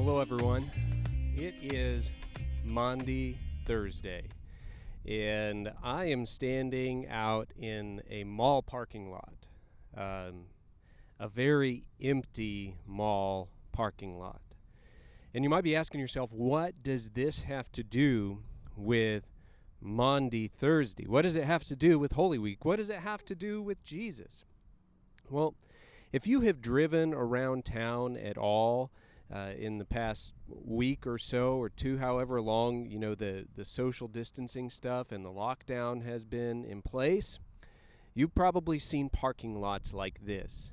Hello, everyone. It is Maundy Thursday, and I am standing out in a mall parking lot, a very empty mall parking lot. And you might be asking yourself, what does this have to do with Maundy Thursday? What does it have to do with Holy Week? What does it have to do with Jesus? Well, if you have driven around town at all in the past week or so or two, however long, the social distancing stuff and the lockdown has been in place, you've probably seen parking lots like this.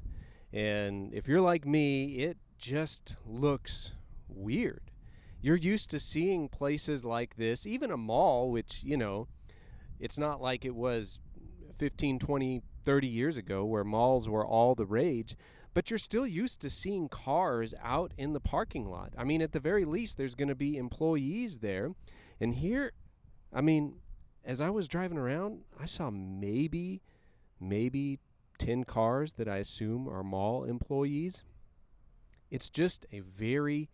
And if you're like me, it just looks weird. You're used to seeing places like this, even a mall, which, it's not like it was 15, 20, 30 years ago where malls were all the rage, but you're still used to seeing cars out in the parking lot. I mean, at the very least, there's going to be employees there. And here, as I was driving around, I saw maybe 10 cars that I assume are mall employees. It's just a very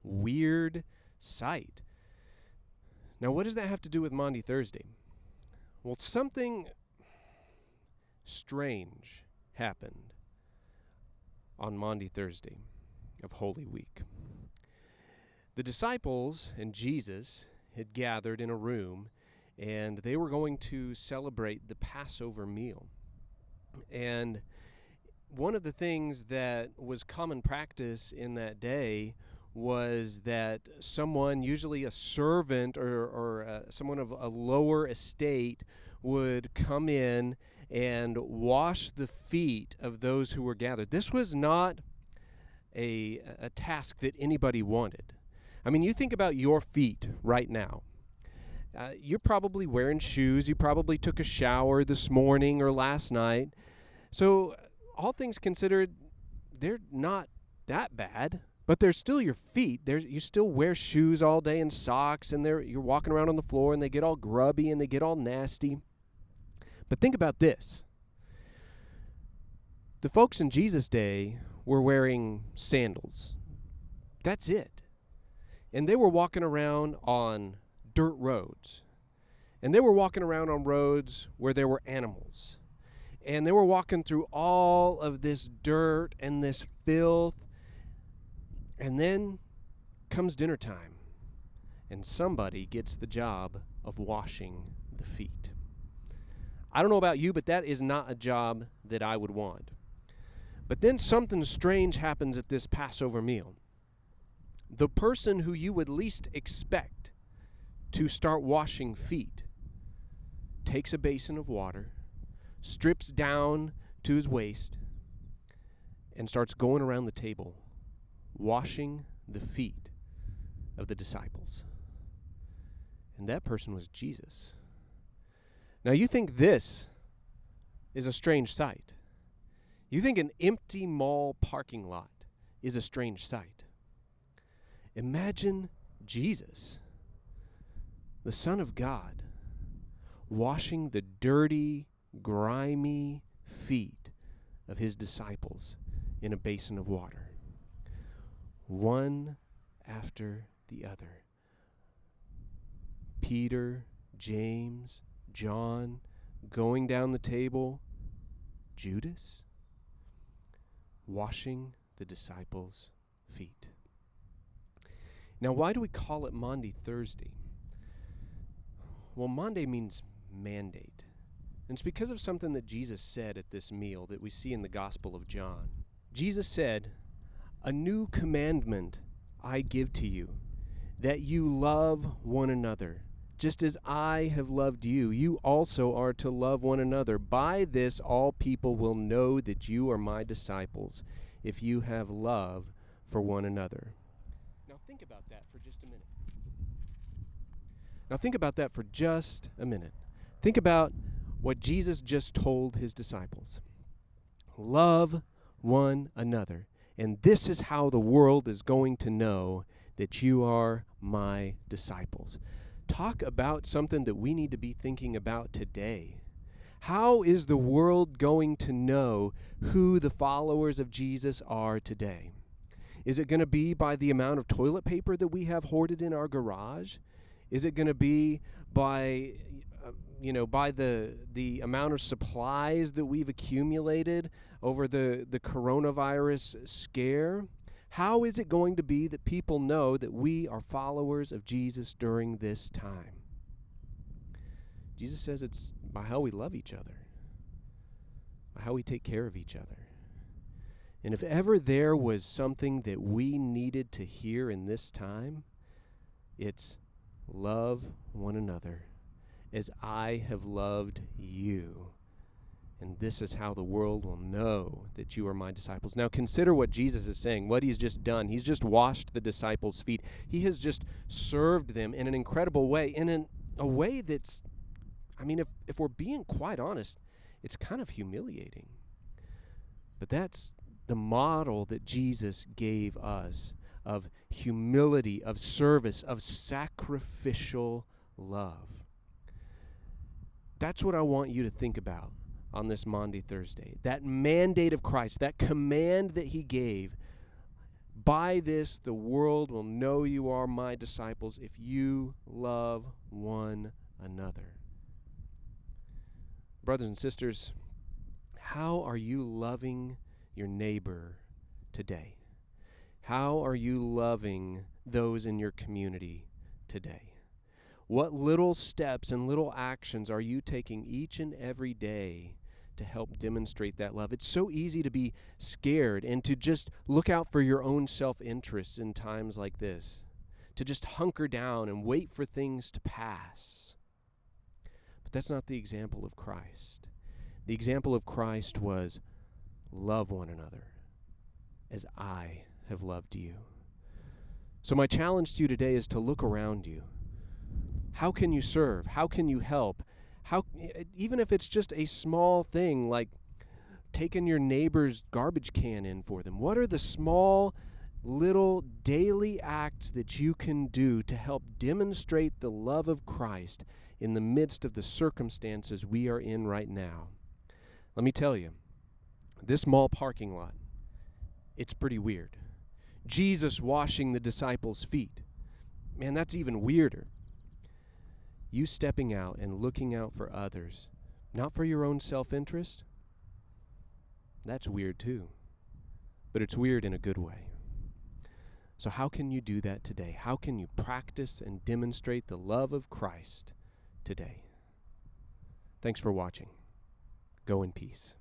weird sight. Now, what does that have to do with Maundy Thursday? Well, something strange happened on Maundy Thursday of Holy Week. The disciples and Jesus had gathered in a room, and they were going to celebrate the Passover meal. And one of the things that was common practice in that day was that someone, usually a servant or someone of a lower estate, would come in and wash the feet of those who were gathered. This was not a task that anybody wanted. I mean, you think about your feet right now. You're probably wearing shoes. You probably took a shower this morning or last night. So all things considered, they're not that bad, but they're still your feet. You still wear shoes all day and socks, and you're walking around on the floor, and they get all grubby and they get all nasty. But think about this. The folks in Jesus' day were wearing sandals. That's it. And they were walking around on dirt roads. And they were walking around on roads where there were animals. And they were walking through all of this dirt and this filth. And then comes dinner time. And somebody gets the job of washing the feet. I don't know about you, but that is not a job that I would want. But then something strange happens at this Passover meal. The person who you would least expect to start washing feet takes a basin of water, strips down to his waist, and starts going around the table, washing the feet of the disciples. And that person was Jesus. Now, you think this is a strange sight. You think an empty mall parking lot is a strange sight. Imagine Jesus, the Son of God, washing the dirty, grimy feet of his disciples in a basin of water, one after the other. Peter, James, John, going down the table, Judas, washing the disciples' feet. Now, why do we call it Maundy Thursday? Well, Maundy means mandate. And it's because of something that Jesus said at this meal that we see in the Gospel of John. Jesus said, "A new commandment I give to you, that you love one another. Just as I have loved you, you also are to love one another. By this all people will know that you are my disciples, if you have love for one another." Now think about that for just a minute. Think about what Jesus just told his disciples. Love one another. And this is how the world is going to know that you are my disciples. Talk about something that we need to be thinking about today. How is the world going to know who the followers of Jesus are today? Is it going to be by the amount of toilet paper that we have hoarded in our garage? Is it going to be by by the amount of supplies that we've accumulated over the coronavirus scare? How is it going to be that people know that we are followers of Jesus during this time? Jesus says it's by how we love each other, by how we take care of each other. And if ever there was something that we needed to hear in this time, it's love one another as I have loved you. And this is how the world will know that you are my disciples. Now consider what Jesus is saying, what he's just done. He's just washed the disciples' feet. He has just served them in an incredible way, in a way that's, if we're being quite honest, it's kind of humiliating. But that's the model that Jesus gave us of humility, of service, of sacrificial love. That's what I want you to think about on this Maundy Thursday. That mandate of Christ, that command that he gave. By this, the world will know you are my disciples if you love one another. Brothers and sisters, how are you loving your neighbor today? How are you loving those in your community today? What little steps and little actions are you taking each and every day to help demonstrate that love? It's so easy to be scared and to just look out for your own self-interest in times like this, to just hunker down and wait for things to pass. But that's not the example of Christ. The example of Christ was love one another as I have loved you. So my challenge to you today is to look around you. How can you serve? How can you help? Even if it's just a small thing like taking your neighbor's garbage can in for them. What are the small, little daily acts that you can do to help demonstrate the love of Christ in the midst of the circumstances we are in right now? Let me tell you, this mall parking lot, it's pretty weird. Jesus washing the disciples' feet. Man, that's even weirder. You stepping out and looking out for others, not for your own self-interest, that's weird too. But it's weird in a good way. So how can you do that today? How can you practice and demonstrate the love of Christ today? Thanks for watching. Go in peace.